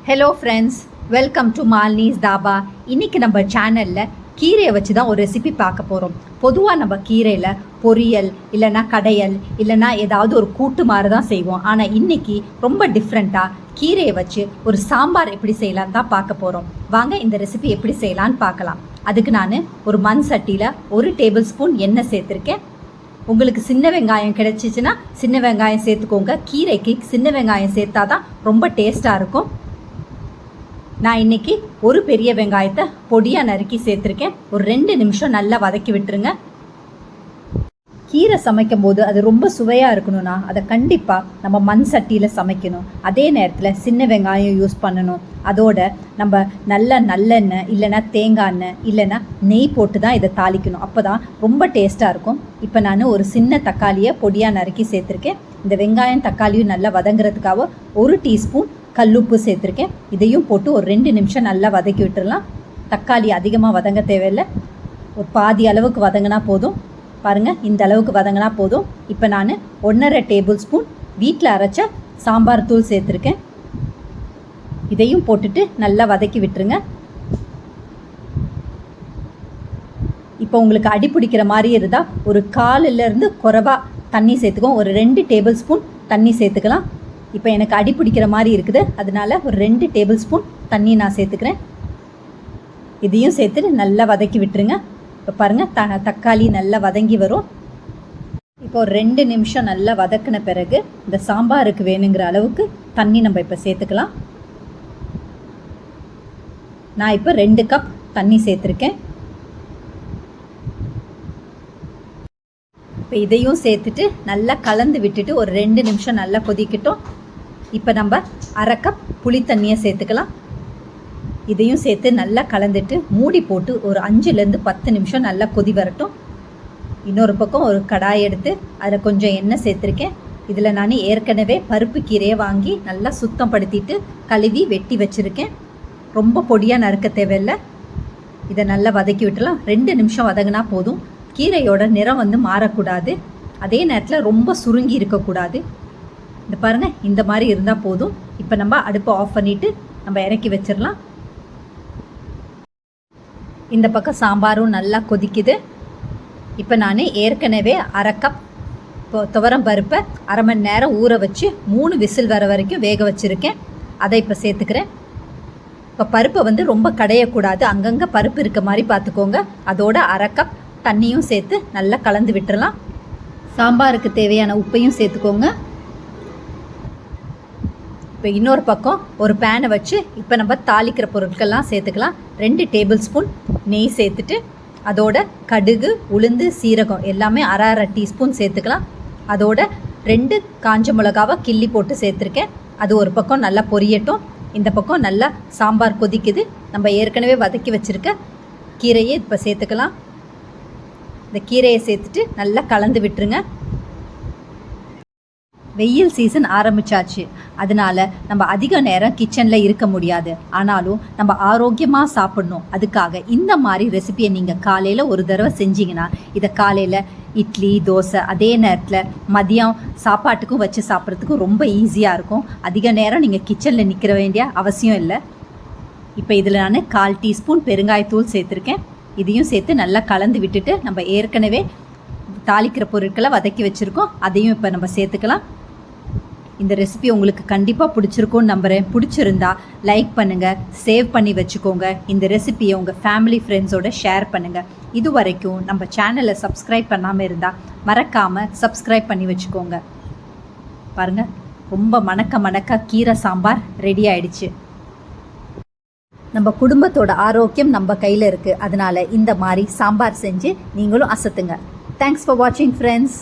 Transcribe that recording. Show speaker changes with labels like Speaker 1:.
Speaker 1: Hello friends, welcome to Malini's Dhaba. இன்றைக்கி நம்ம சேனலில் கீரையை வச்சு தான் ஒரு ரெசிபி பார்க்க போகிறோம். பொதுவாக நம்ம கீரையில் பொரியல் இல்லைனா கடையல் இல்லைனா ஏதாவது ஒரு கூட்டு மாதிரி தான் செய்வோம். ஆனால் இன்றைக்கி ரொம்ப டிஃப்ரெண்ட்டாக கீரையை வச்சு ஒரு சாம்பார் எப்படி செய்யலான்னு தான் பார்க்க போகிறோம். வாங்க இந்த ரெசிபி எப்படி செய்யலான்னு பார்க்கலாம். அதுக்கு நான் ஒரு மண் சட்டியில் 1 டேபிள் ஸ்பூன் எண்ணெய் சேர்த்துருக்கேன். உங்களுக்கு சின்ன வெங்காயம் கிடச்சிச்சின்னா சின்ன வெங்காயம் சேர்த்துக்கோங்க. கீரைக்கு சின்ன வெங்காயம் சேர்த்தா தான் ரொம்ப டேஸ்ட்டாக இருக்கும். நான் இன்றைக்கி ஒரு பெரிய வெங்காயத்தை பொடியாக நறுக்கி சேர்த்துருக்கேன். ஒரு 2 நிமிஷம் நல்லா வதக்கி விட்டுருங்க. கீரை சமைக்கும் போது அது ரொம்ப சுவையாக இருக்கணும்னா அதை கண்டிப்பாக நம்ம மண் சட்டியில் சமைக்கணும். அதே நேரத்தில் சின்ன வெங்காயம் யூஸ் பண்ணணும். அதோட நம்ம நல்லெண்ணெய் இல்லைன்னா தேங்காய் எண்ணெய் இல்லைன்னா நெய் போட்டு தான் இதை தாளிக்கணும். அப்போ தான் ரொம்ப டேஸ்ட்டாக இருக்கும். இப்போ நான் ஒரு சின்ன தக்காளியை பொடியாக நறுக்கி சேர்த்துருக்கேன். இந்த வெங்காயம் தக்காளியும் நல்லா வதங்குறதுக்காக 1 டீஸ்பூன் கல்லுப்பு சேர்த்துருக்கேன். இதையும் போட்டு ஒரு 2 நிமிஷம் நல்லா வதக்கி விட்டுடலாம். தக்காளி அதிகமாக வதங்க தேவையில்லை, ஒரு பாதி அளவுக்கு வதங்கினா போதும். பாருங்கள், இந்த அளவுக்கு வதங்கினா போதும். இப்போ நான் 1.5 டேபிள் ஸ்பூன் வீட்டில் அரைச்ச சாம்பார் தூள் சேர்த்துருக்கேன். இதையும் போட்டுட்டு நல்லா வதக்கி விட்டுருங்க. இப்போ உங்களுக்கு அடி பிடிக்கிற மாதிரி இருந்தால் ஒரு 1/4 குறைவா தண்ணி சேர்த்துக்கோங்க. ஒரு 2 டேபிள் ஸ்பூன் தண்ணி சேர்த்துக்கலாம். இப்போ எனக்கு அடி பிடிக்கிற மாதிரி இருக்குது, அதனால ஒரு 2 டேபிள் ஸ்பூன் தண்ணி நான் சேர்த்துக்கிறேன். இதையும் சேர்த்துட்டு நல்லா வதக்கி விட்டுருங்க. இப்போ பாருங்கள், தக்காளி நல்லா வதங்கி வரும். இப்போ ஒரு 2 நிமிஷம் நல்லா வதக்கின பிறகு இந்த சாம்பாருக்கு வேணுங்கிற அளவுக்கு தண்ணி நம்ம இப்போ சேர்த்துக்கலாம். நான் இப்போ 2 கப் தண்ணி சேர்த்துருக்கேன். இப்போ இதையும் சேர்த்துட்டு நல்லா கலந்து விட்டுட்டு ஒரு 2 நிமிஷம் நல்லா கொதிக்கட்டும். இப்போ நம்ம 1/2 கப் புளி தண்ணியை சேர்த்துக்கலாம். இதையும் சேர்த்து நல்லா கலந்துட்டு மூடி போட்டு ஒரு 5லேருந்து 10 நிமிஷம் நல்லா கொதி வரட்டும். இன்னொரு பக்கம் ஒரு கடாய் எடுத்து அதில் கொஞ்சம் எண்ணெய் சேர்த்துருக்கேன். இதில் நான் ஏற்கனவே பருப்பு கீரையை வாங்கி நல்லா சுத்தம் படுத்திட்டு கழுவி வெட்டி வச்சுருக்கேன். ரொம்ப பொடியாக நறுக்க தேவையில்லை. இதை நல்லா வதக்கி விட்டுலாம். 2 நிமிஷம் வதங்கினா போதும். கீரையோட நிறம் மாறக்கூடாது, அதே நேரத்தில் ரொம்ப சுருங்கி இருக்கக்கூடாது. இந்த பாருங்கள், இந்த மாதிரி இருந்தால் போதும். இப்போ நம்ம அடுப்பை ஆஃப் பண்ணிவிட்டு நம்ம இறக்கி வச்சிடலாம். இந்த பக்கம் சாம்பாரும் நல்லா கொதிக்குது. இப்போ நான் ஏற்கனவே 1/2 கப் துவரம் பருப்பை 1/2 மணி நேரம் ஊற வச்சு 3 விசில் வர வரைக்கும் வேக வச்சுருக்கேன். அதை இப்போ சேர்த்துக்கிறேன். இப்போ பருப்பை ரொம்ப கடையக்கூடாது, அங்கங்கே பருப்பு இருக்க மாதிரி பார்த்துக்கோங்க. அதோட 1/2 கப் தண்ணியும் சேர்த்து நல்லா கலந்து விட்டுறலாம். சாம்பாருக்கு தேவையான உப்பையும் சேர்த்துக்கோங்க. இப்போ இன்னொரு பக்கம் ஒரு பேனை வச்சு இப்போ நம்ம தாளிக்கிற பொருட்கள்லாம் சேர்த்துக்கலாம். 2 டேபிள் ஸ்பூன் நெய் சேர்த்துட்டு அதோட கடுகு, உளுந்து, சீரகம் எல்லாமே 1/2 டீஸ்பூன் சேர்த்துக்கலாம். அதோட 2 காஞ்ச மிளகாவை கிள்ளி போட்டு சேர்த்துருக்கேன். அது ஒரு பக்கம் நல்லா பொரியட்டும். இந்த பக்கம் நல்லா சாம்பார் கொதிக்குது. நம்ம ஏற்கனவே வதக்கி வச்சுருக்க கீரையை இப்போ சேர்த்துக்கலாம். இந்த கீரையை சேர்த்துட்டு நல்லா கலந்து விட்டுருங்க. வெயில் சீசன் ஆரம்பிச்சாச்சு, அதனால நம்ம அதிக நேரம் கிச்சனில் இருக்க முடியாது. ஆனாலும் நம்ம ஆரோக்கியமாக சாப்பிடணும். அதுக்காக இந்த மாதிரி ரெசிபியை நீங்கள் காலையில் ஒரு தடவை செஞ்சிங்கன்னா இதை காலையில் இட்லி, தோசை, அதே நேரத்தில் மதியம் சாப்பாட்டுக்கும் வச்சு சாப்பிட்றதுக்கும் ரொம்ப ஈஸியாக இருக்கும். அதிக நேரம் நீங்கள் கிச்சனில் நிற்கிற வேண்டிய அவசியம் இல்லை. இப்போ இதில் நான் 1/4 டீஸ்பூன் பெருங்காயத்தூள் சேர்த்துருக்கேன். இதையும் சேர்த்து நல்லா கலந்து விட்டுட்டு நம்ம ஏற்கனவே தாளிக்கிற பொருட்களை வதக்கி வச்சுருக்கோம், அதையும் இப்போ நம்ம சேர்த்துக்கலாம். இந்த ரெசிபி உங்களுக்கு கண்டிப்பாக பிடிச்சிருக்கும்னு நம்புகிறேன். பிடிச்சிருந்தா லைக் பண்ணுங்கள், சேவ் பண்ணி வச்சுக்கோங்க. இந்த ரெசிபியை உங்கள் ஃபேமிலி ஃப்ரெண்ட்ஸோடு ஷேர் பண்ணுங்கள். இது வரைக்கும் நம்ம சேனலை சப்ஸ்கிரைப் பண்ணாமல் இருந்தால் மறக்காமல் சப்ஸ்கிரைப் பண்ணி வச்சுக்கோங்க. பாருங்கள், ரொம்ப மணக்க கீரை சாம்பார் ரெடி ஆயிடுச்சு. நம்ம குடும்பத்தோட ஆரோக்கியம் நம்ம கையில் இருக்குது. அதனால் இந்த மாதிரி சாம்பார் செஞ்சு நீங்களும் அசத்துங்க. தேங்க்ஸ் ஃபார் வாட்சிங் ஃப்ரெண்ட்ஸ்.